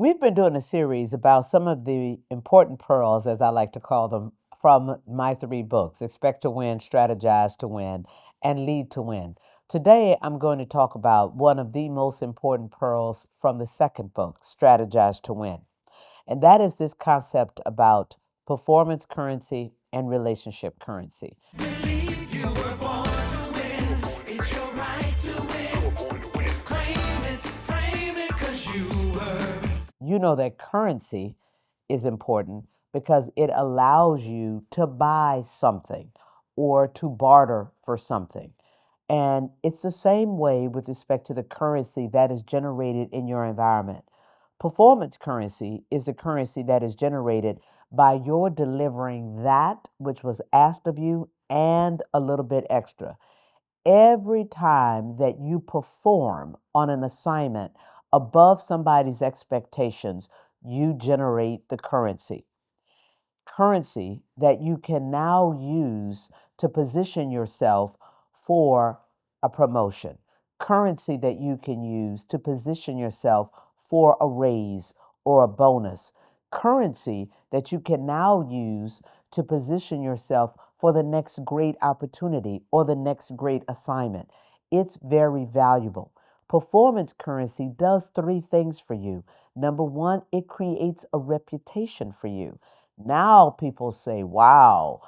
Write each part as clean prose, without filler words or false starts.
We've been doing a series about some of the important pearls, as I like to call them, from my three books Expect to Win, Strategize to Win, and Lead to Win. Today, I'm going to talk about one of the most important pearls from the second book, Strategize to Win. And that is this concept about performance currency and relationship currency. Believe you were born to win. It's your right to win. Claim it, frame it, 'cause you were. You know that currency is important because it allows you to buy something or to barter for something. And it's the same way with respect to the currency that is generated in your environment. Performance currency is the currency that is generated by your delivering that which was asked of you and a little bit extra. Every time that you perform on an assignment above somebody's expectations, you generate the currency that you can now use to position yourself for a promotion, currency that you can use to position yourself for a raise or a bonus, currency that you can now use to position yourself for the next great opportunity or the next great assignment. It's very valuable. Performance currency does three things for you. Number one, it creates a reputation for you. Now people say, wow,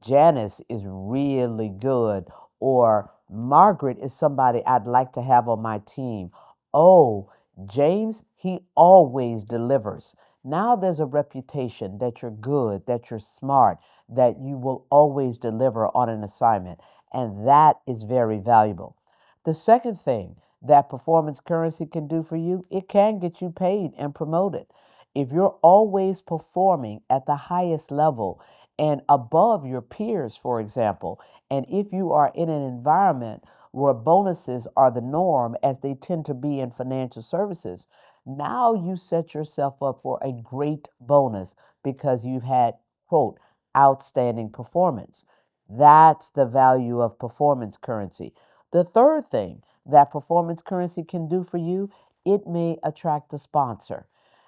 Janice is really good, or Margaret is somebody I'd like to have on my team. Oh, James, he always delivers. Now there's a reputation that you're good, that you're smart, that you will always deliver on an assignment. And that is very valuable. The second thing that performance currency can do for you, it can get you paid and promoted. If you're always performing at the highest level and above your peers, for example, and if you are in an environment where bonuses are the norm, as they tend to be in financial services, now you set yourself up for a great bonus because you've had, quote, outstanding performance. That's the value of performance currency. The third thing that performance currency can do for you, it may attract a sponsor,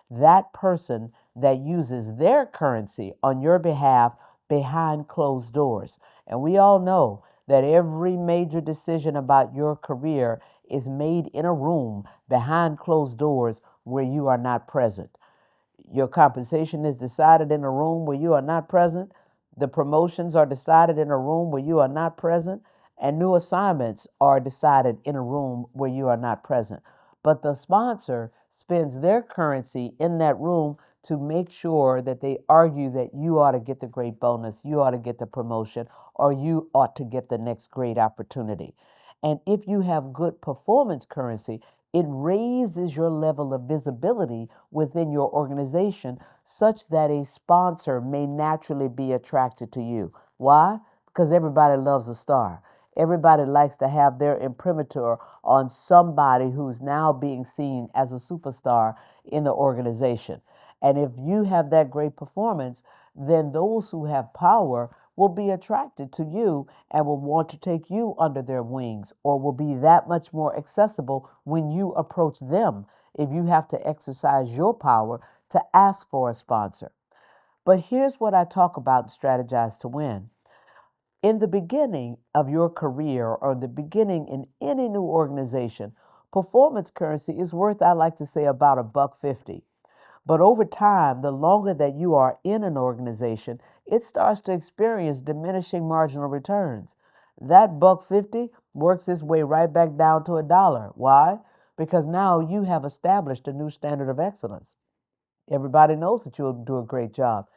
that person that uses their currency on your behalf behind closed doors. And we all know that every major decision about your career is made in a room behind closed doors where you are not present. Your compensation is decided in a room where you are not present. The promotions are decided in a room where you are not present. And new assignments are decided in a room where you are not present. But the sponsor spends their currency in that room to make sure that they argue that you ought to get the great bonus, you ought to get the promotion, or you ought to get the next great opportunity. And if you have good performance currency, it raises your level of visibility within your organization such that a sponsor may naturally be attracted to you. Why? Because everybody loves a star. Everybody likes to have their imprimatur on somebody who's now being seen as a superstar in the organization. And if you have that great performance, then those who have power will be attracted to you and will want to take you under their wings, or will be that much more accessible when you approach them if you have to exercise your power to ask for a sponsor. But here's what I talk about in Strategize to Win. In the beginning of your career or the beginning in any new organization, performance currency is worth, I like to say, about $1.50. But over time, the longer that you are in an organization, it starts to experience diminishing marginal returns. That $1.50 works its way right back down to $1. Why? Because now you have established a new standard of excellence. Everybody knows that you'll do a great job.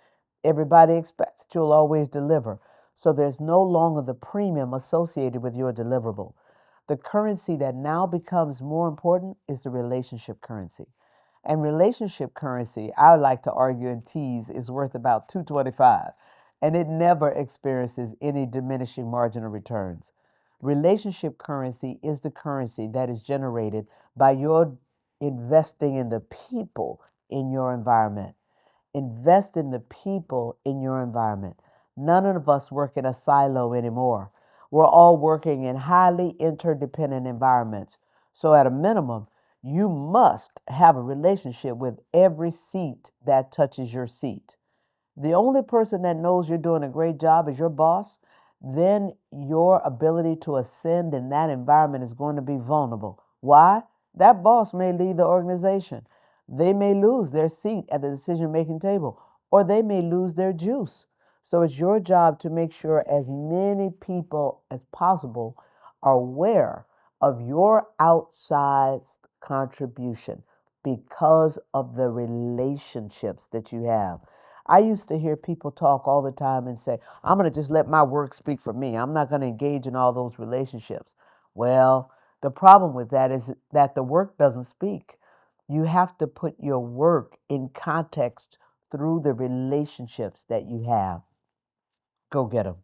Everybody expects that you'll always deliver. So there's no longer the premium associated with your deliverable. The currency that now becomes more important is the relationship currency. And relationship currency, I would like to argue and tease, is worth about 225, and it never experiences any diminishing marginal returns. Relationship currency is the currency that is generated by your investing in the people in your environment. Invest in the people in your environment. None of us work in a silo anymore. We're all working in highly interdependent environments. So, at a minimum, You must have a relationship with every seat that touches your seat. The only person that knows you're doing a great job is your boss. Then your ability to ascend in that environment is going to be vulnerable. Why? That boss may leave the organization. They may lose their seat at the decision making table, or they may lose their juice. So it's your job to make sure as many people as possible are aware of your outsized contribution because of the relationships that you have. I used to hear people talk all the time and say, I'm going to just let my work speak for me. I'm not going to engage in all those relationships. Well, the problem with that is that the work doesn't speak. You have to put your work in context through the relationships that you have. Go get them.